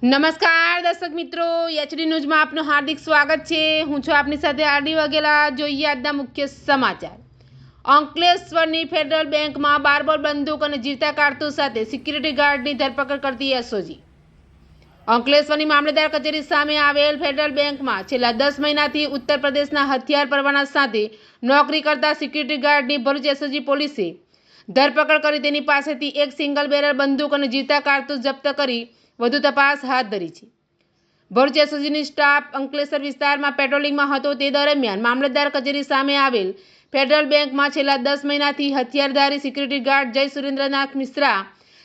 નમસ્કાર દર્શક મિત્રો, એચડી ન્યૂઝમાં આપનું હાર્દિક સ્વાગત છે। હું છું આપની સાથે આરડી વાઘેલા। જોઈએ આજના મુખ્ય સમાચાર। અંકલેશ્વરની ફેડરલ બેંકમાં બારબોર બંદૂક અને જીવતા કારતૂસ સાથે સિક્યુરિટી ગાર્ડની ધરપકડ કરતી એસઓજી। અંકલેશ્વરની મામલતદાર કચેરી સામે આવેલ ફેડરલ બેંકમાં છેલ્લા 10 મહિનાથી ઉત્તર પ્રદેશના હથિયાર પરવાના સાથે નોકરી કરતા સિક્યુરિટી ગાર્ડની ભરૂચ એસઓજી પોલીસે ધરપકડ કરી તેની પાસેથી એક સિંગલ બેરલ બંદૂક અને જીવતા કારતૂસ જપ્ત કરી વધુ તપાસ હાથ ધરી છે। ભરૂચ એસઓજીની સ્ટાફ અંકલેશ્વર વિસ્તારમાં પેટ્રોલિંગમાં હતો તે દરમિયાન મામલતદાર કચેરી સામે આવેલ ફેડરલ બેંકમાં છેલ્લા 10 મહિનાથી હથિયારધારી સિક્યુરિટી ગાર્ડ જય સુરેન્દ્રનાથ મિશ્રા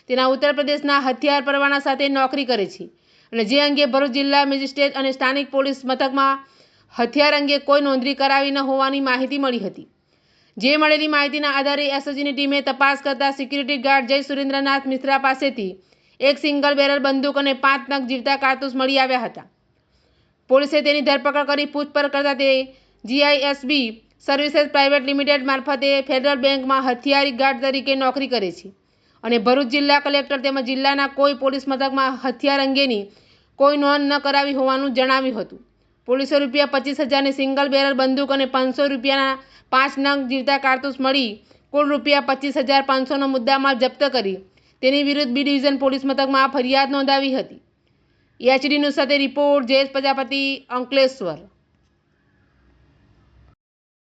તેના ઉત્તર પ્રદેશના હથિયાર પરવાના સાથે નોકરી કરે છે અને જે અંગે ભરૂચ જિલ્લા મેજિસ્ટ્રેટ અને સ્થાનિક પોલીસ મથકમાં હથિયાર અંગે કોઈ નોંધણી કરાવી ન હોવાની માહિતી મળી હતી। જે મળેલી માહિતીના આધારે એસઓજીની ટીમે તપાસ કરતા સિક્યુરિટી ગાર્ડ જય સુરેન્દ્રનાથ મિશ્રા પાસેથી એક સિંગલ બેરલ બંદૂક અને 5 નગ જીવતા કારતૂસ મળી આવ્યા હતા। પોલીસે તેની ધરપકડ કરી પૂછપરછ કરતા તે જીઆઈએસબી સર્વિસેસ પ્રાઇવેટ લિમિટેડ મારફતે ફેડરલ બેંકમાં હથિયારી ગાર્ડ તરીકે નોકરી કરે છે અને ભરૂચ જિલ્લા કલેક્ટર તેમજ જિલ્લાના કોઈ પોલીસ મથકમાં હથિયાર અંગેની કોઈ નોંધ ન કરાવી હોવાનું જણાવ્યું હતું। પોલીસે ₹25,000ની સિંગલ બેરલ બંદૂક અને ₹500ના 5 નગ જીવતા કારતૂસ મળી કુલ ₹25,500નો મુદ્દામાલ જપ્ત કરી તેની વિરુદ્ધ બી ડિવિઝન પોલીસ મથકમાં ફરિયાદ નોંધાવી હતી। એચડી ન્યૂઝ સાથે રિપોર્ટ જયેશ પ્રજાપતિ, અંકલેશ્વર।